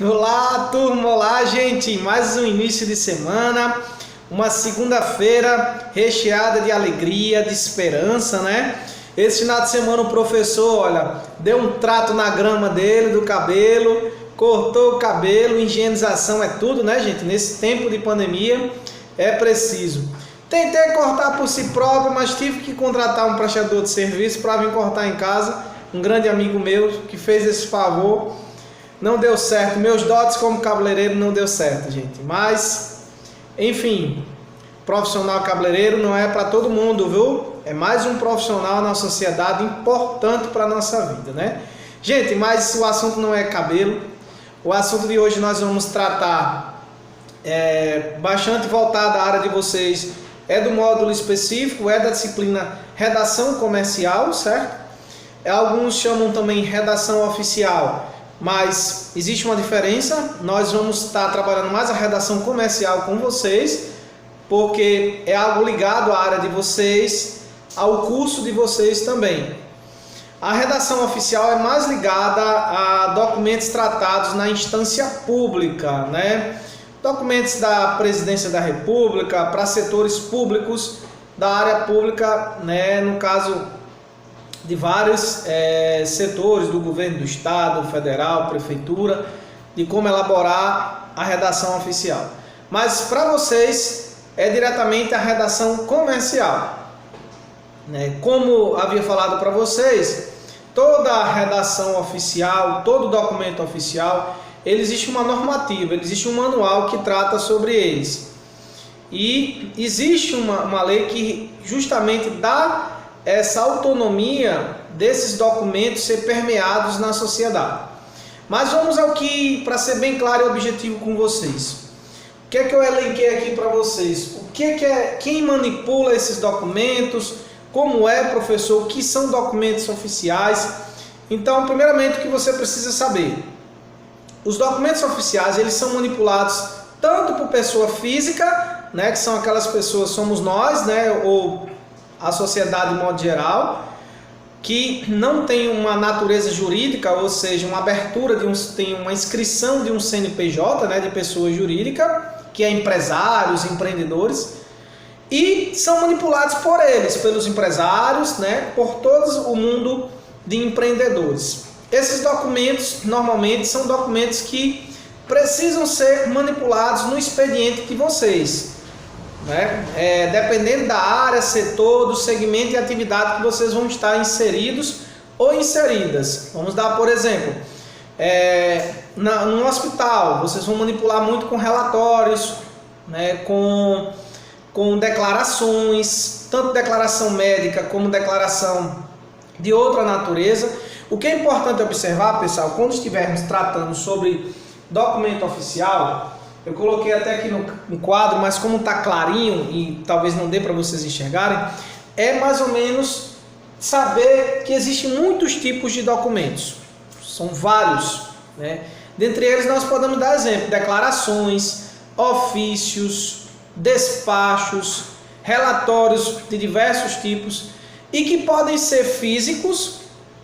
Olá, turma! Olá, gente! Mais um início de semana, uma segunda-feira recheada de alegria, de esperança, né? Esse final de semana o professor, olha, deu um trato na grama dele, do cabelo, cortou o cabelo, higienização é tudo, né, gente? Nesse tempo de pandemia é preciso. Tentei cortar por si próprio, mas tive que contratar um prestador de serviço para vir cortar em casa, um grande amigo meu que fez esse favor. Não deu certo, meus dotes como cabeleireiro não deu certo, gente. Mas, enfim, profissional cabeleireiro não é para todo mundo, viu? É mais um profissional na sociedade importante para a nossa vida, né? Gente, mas o assunto não é cabelo. O assunto de hoje nós vamos tratar bastante voltado à área de vocês. É do módulo específico, é da disciplina redação comercial, certo? Alguns chamam também redação oficial. Mas existe uma diferença, nós vamos estar trabalhando mais a redação comercial com vocês, porque é algo ligado à área de vocês, ao curso de vocês também. A redação oficial é mais ligada a documentos tratados na instância pública, né? Documentos da Presidência da República, para setores públicos da área pública, né? No caso de vários setores do governo do estado, federal, prefeitura, de como elaborar a redação oficial. Mas para vocês é diretamente a redação comercial, né? Como havia falado para vocês, toda a redação oficial, todo documento oficial, ele existe uma normativa, ele existe um manual que trata sobre eles. E existe uma lei que justamente dá essa autonomia desses documentos ser permeados na sociedade. Mas vamos ao que, para ser bem claro e objetivo com vocês. O que é que eu elenquei aqui para vocês? O que é, quem manipula esses documentos? Como é, professor? O que são documentos oficiais? Então, primeiramente, o que você precisa saber? Os documentos oficiais, eles são manipulados tanto por pessoa física, né, que são aquelas pessoas, somos nós, né, ou a sociedade de modo geral, que não tem uma natureza jurídica, ou seja, uma abertura tem uma inscrição de um CNPJ, né, de pessoa jurídica, que é empresários, empreendedores, e são manipulados por eles, pelos empresários, né, por todo o mundo de empreendedores. Esses documentos normalmente são documentos que precisam ser manipulados no expediente de vocês, né? Dependendo da área, setor, do segmento e atividade que vocês vão estar inseridos ou inseridas. Vamos dar, por exemplo, no hospital, vocês vão manipular muito com relatórios, né? Com declarações, tanto declaração médica como declaração de outra natureza. O que é importante observar, pessoal, quando estivermos tratando sobre documento oficial, eu coloquei até aqui no quadro, mas como está clarinho e talvez não dê para vocês enxergarem, é mais ou menos saber que existem muitos tipos de documentos. São vários, né? Dentre eles nós podemos dar exemplo: declarações, ofícios, despachos, relatórios de diversos tipos e que podem ser físicos,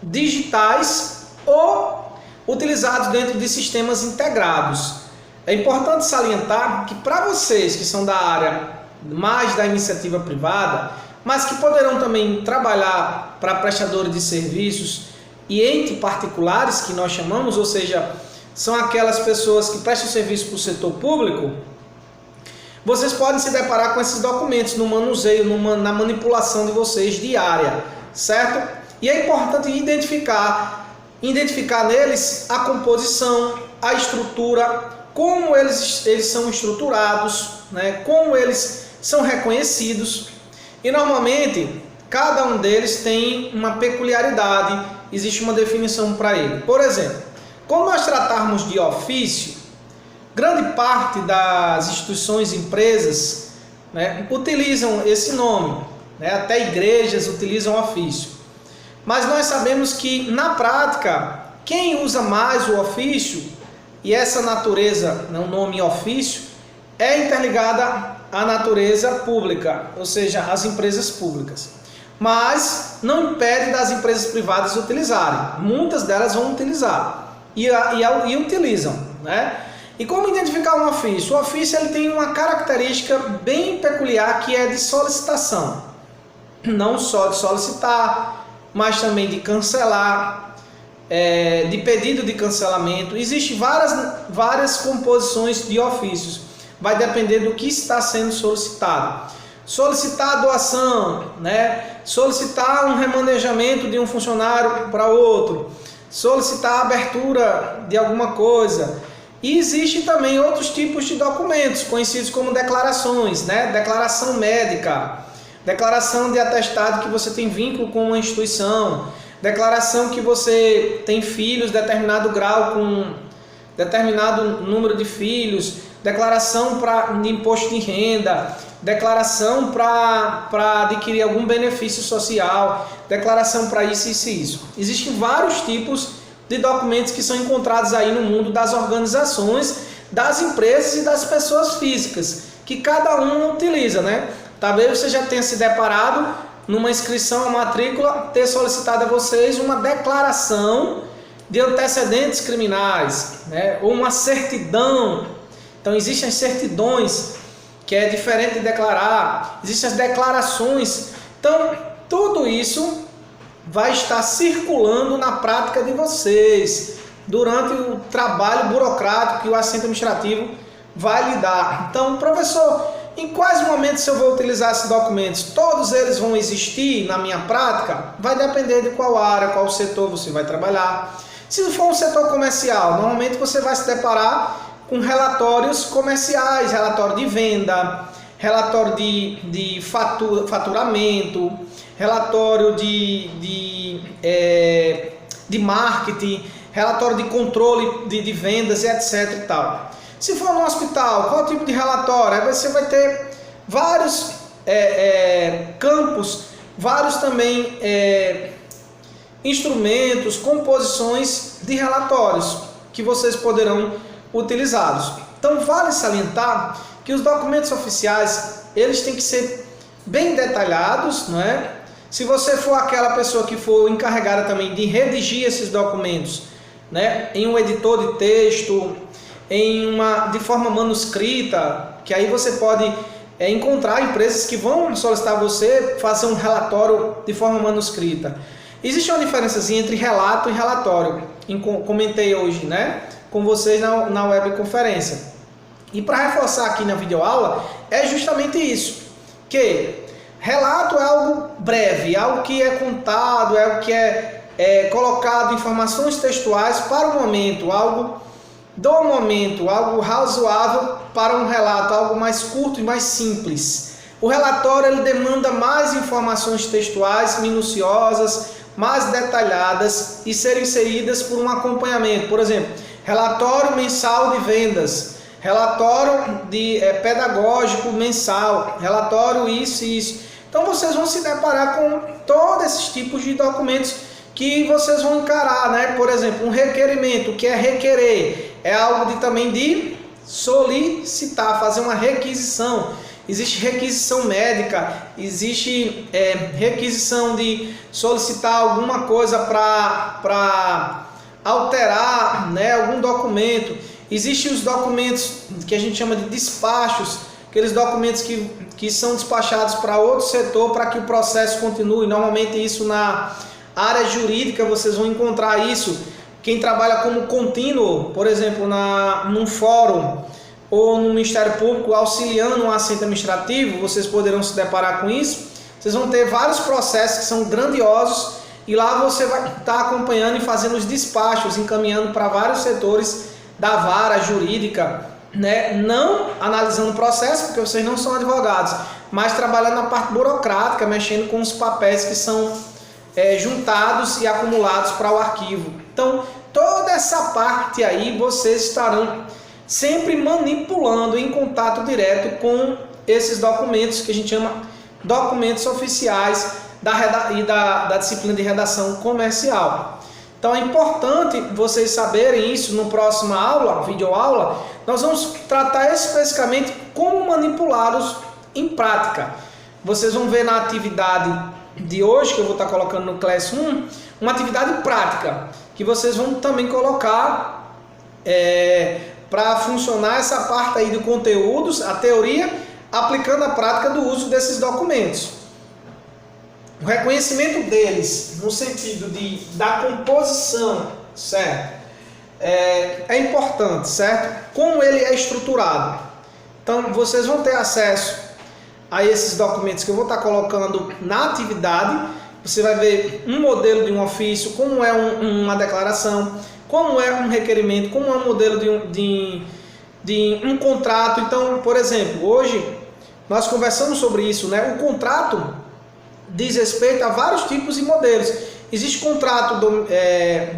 digitais ou utilizados dentro de sistemas integrados. É importante salientar que para vocês que são da área mais da iniciativa privada, mas que poderão também trabalhar para prestadores de serviços e entes particulares, que nós chamamos, ou seja, são aquelas pessoas que prestam serviço para o setor público, vocês podem se deparar com esses documentos no manuseio, na manipulação de vocês diária, certo? E é importante identificar neles a composição, a estrutura, como eles são estruturados, né? Como eles são reconhecidos. E normalmente cada um deles tem uma peculiaridade, existe uma definição para ele. Por exemplo, quando nós tratarmos de ofício, grande parte das instituições e empresas, né, utilizam esse nome, né? Até igrejas utilizam ofício. Mas nós sabemos que na prática, quem usa mais o ofício, e essa natureza, o nome ofício, é interligada à natureza pública, ou seja, às empresas públicas. Mas não impede das empresas privadas utilizarem. Muitas delas vão utilizar e utilizam. né? E como identificar um ofício? O ofício ele tem uma característica bem peculiar que é de solicitação. Não só de solicitar, mas também de cancelar, de pedido de cancelamento. Existem várias composições de ofícios. Vai depender do que está sendo solicitado. Solicitar a doação, né? Solicitar um remanejamento de um funcionário para outro. Solicitar a abertura de alguma coisa. E existem também outros tipos de documentos, conhecidos como declarações, né? Declaração médica, declaração de atestado que você tem vínculo com uma instituição, declaração que você tem filhos, determinado grau com determinado número de filhos, declaração de imposto de renda, declaração para adquirir algum benefício social, declaração para isso e isso. Existem vários tipos de documentos que são encontrados aí no mundo das organizações, das empresas e das pessoas físicas, que cada um utiliza, né? Talvez você já tenha se deparado numa inscrição à matrícula, ter solicitado a vocês uma declaração de antecedentes criminais, né? Ou uma certidão. Então existem as certidões, que é diferente de declarar, existem as declarações. Então tudo isso vai estar circulando na prática de vocês durante o trabalho burocrático que o assistente administrativo vai lhe dar. Então, professor, em quais momentos eu vou utilizar esses documentos? Todos eles vão existir na minha prática? Vai depender de qual área, qual setor você vai trabalhar. Se for um setor comercial, normalmente você vai se deparar com relatórios comerciais, relatório de venda, relatório de faturamento, relatório de marketing, relatório de controle de vendas e etc. e tal. Se for no hospital, qual tipo de relatório? Aí você vai ter vários campos, vários também instrumentos, composições de relatórios que vocês poderão utilizá-los. Então vale salientar que os documentos oficiais eles têm que ser bem detalhados, não é? Se você for aquela pessoa que for encarregada também de redigir esses documentos, né, em um editor de texto, de forma manuscrita, que aí você pode encontrar empresas que vão solicitar você fazer um relatório de forma manuscrita. Existe uma diferença entre relato e relatório, comentei hoje, né, com vocês na webconferência. E para reforçar aqui na videoaula, é justamente isso, que relato é algo breve, algo que é contado, é algo que é colocado informações textuais para o momento, algo do momento, algo razoável para um relato, algo mais curto e mais simples. O relatório ele demanda mais informações textuais, minuciosas, mais detalhadas e serem inseridas por um acompanhamento. Por exemplo, relatório mensal de vendas, relatório pedagógico mensal, relatório isso e isso. Então vocês vão se deparar com todos esses tipos de documentos que vocês vão encarar, né? Por exemplo, um requerimento, o que é requerer? É algo também de solicitar, fazer uma requisição. Existe requisição médica, existe requisição de solicitar alguma coisa para alterar, né, algum documento. Existem os documentos que a gente chama de despachos, aqueles documentos que são despachados para outro setor para que o processo continue. Normalmente isso na área jurídica vocês vão encontrar isso. Quem trabalha como contínuo, por exemplo, num fórum ou no Ministério Público auxiliando um assistente administrativo, vocês poderão se deparar com isso. Vocês vão ter vários processos que são grandiosos e lá você vai estar acompanhando e fazendo os despachos, encaminhando para vários setores da vara jurídica, né? Não analisando o processo, porque vocês não são advogados, mas trabalhando na parte burocrática, mexendo com os papéis que são juntados e acumulados para o arquivo. Então, toda essa parte aí vocês estarão sempre manipulando em contato direto com esses documentos que a gente chama documentos oficiais da disciplina de redação comercial. Então é importante vocês saberem isso. No próximo aula, videoaula, nós vamos tratar especificamente como manipulá-los em prática. Vocês vão ver na atividade de hoje, que eu vou estar colocando no Class 1, uma atividade prática, que vocês vão também colocar para funcionar essa parte aí de conteúdos, a teoria, aplicando a prática do uso desses documentos. O reconhecimento deles, no sentido da composição, certo? É importante, certo? Como ele é estruturado. Então, vocês vão ter acesso a esses documentos que eu vou estar colocando na atividade. Você vai ver um modelo de um ofício, como é uma declaração, como é um requerimento, como é um modelo de um contrato. Então, por exemplo, hoje nós conversamos sobre isso, né? O contrato diz respeito a vários tipos de modelos. Existe contrato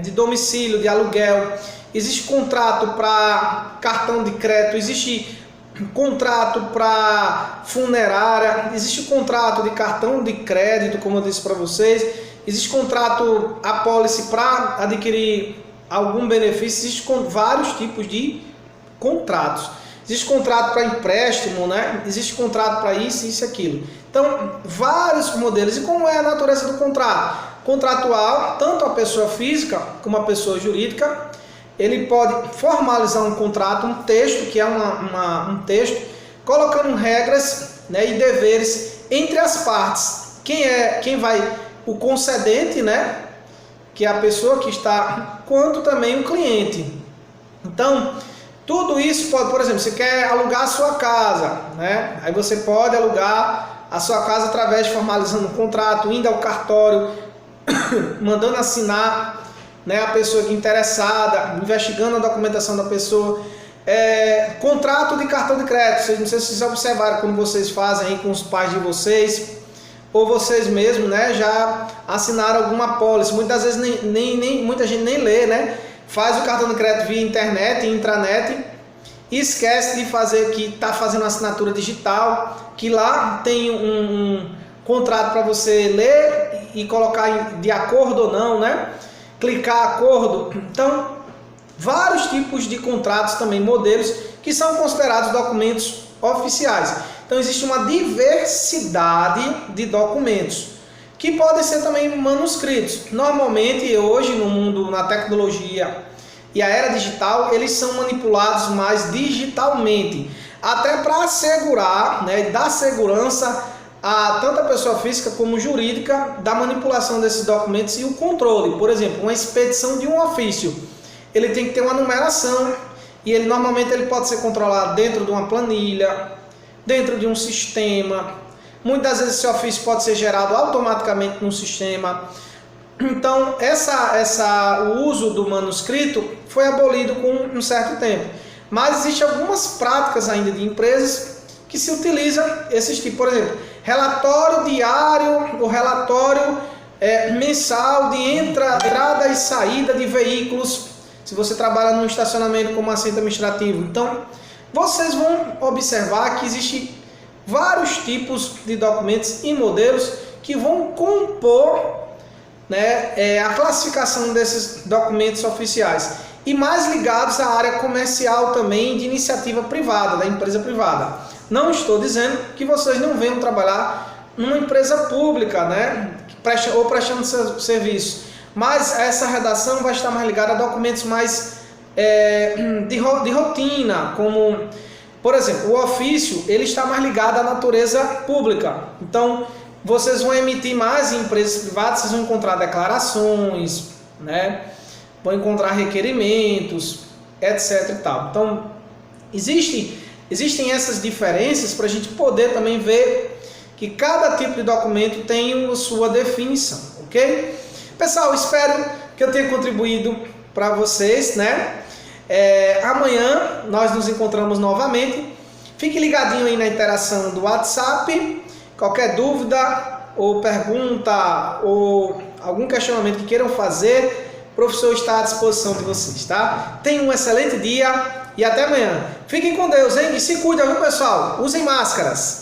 de domicílio, de aluguel, existe contrato para cartão de crédito, existe contrato para funerária, existe contrato de cartão de crédito, como eu disse para vocês, existe contrato apólice para adquirir algum benefício, existem vários tipos de contratos. Existe contrato para empréstimo, né? Existe contrato para isso, isso e aquilo. Então, vários modelos. E como é a natureza do contrato? Contratual, tanto a pessoa física como a pessoa jurídica, ele pode formalizar um contrato, um texto, que é um texto, colocando regras, né, e deveres entre as partes. Quem vai, o concedente, né, que é a pessoa que está, quanto também o cliente. Então, tudo isso pode, por exemplo, você quer alugar a sua casa, né? Aí você pode alugar a sua casa através de formalizando um contrato, indo ao cartório, mandando assinar, né, a pessoa interessada, investigando a documentação da pessoa. Contrato de cartão de crédito, não sei se vocês observaram quando vocês fazem aí com os pais de vocês, ou vocês mesmos, né, já assinaram alguma pólice. Muitas vezes muita gente nem lê, né? Faz o cartão de crédito via internet, intranet, e esquece de fazer que está fazendo assinatura digital, que lá tem um contrato para você ler e colocar de acordo ou não, né? Clicar acordo. Então, vários tipos de contratos também, modelos, que são considerados documentos oficiais. Então, existe uma diversidade de documentos, que podem ser também manuscritos. Normalmente, hoje, no mundo, na tecnologia e a era digital, eles são manipulados mais digitalmente, até para assegurar, né, dar segurança a tanto a pessoa física como jurídica da manipulação desses documentos e o controle. Por exemplo, uma expedição de um ofício, ele tem que ter uma numeração, e normalmente ele pode ser controlado dentro de uma planilha, dentro de um sistema. Muitas vezes esse ofício pode ser gerado automaticamente no sistema. Então, o uso do manuscrito foi abolido com um certo tempo. Mas existem algumas práticas ainda de empresas que se utilizam esses tipos. Por exemplo, relatório diário ou relatório mensal de entrada e saída de veículos, se você trabalha num estacionamento como assento administrativo. Então, vocês vão observar que existem vários tipos de documentos e modelos que vão compor, né, a classificação desses documentos oficiais, e mais ligados à área comercial também, de iniciativa privada, da empresa privada. Não estou dizendo que vocês não venham trabalhar numa empresa pública, né, prestando serviço, mas essa redação vai estar mais ligada a documentos mais de rotina, como, por exemplo, o ofício, ele está mais ligado à natureza pública. Então, vocês vão emitir mais em empresas privadas, vocês vão encontrar declarações, né? Vão encontrar requerimentos, etc. e tal. Então, existem essas diferenças para a gente poder também ver que cada tipo de documento tem a sua definição, ok? Pessoal, espero que eu tenha contribuído para vocês, né? Amanhã nós nos encontramos novamente. Fique ligadinho aí na interação do WhatsApp. Qualquer dúvida ou pergunta ou algum questionamento que queiram fazer, o professor está à disposição de vocês, tá? Tenham um excelente dia e até amanhã. Fiquem com Deus, hein? E se cuidem, viu, pessoal? Usem máscaras.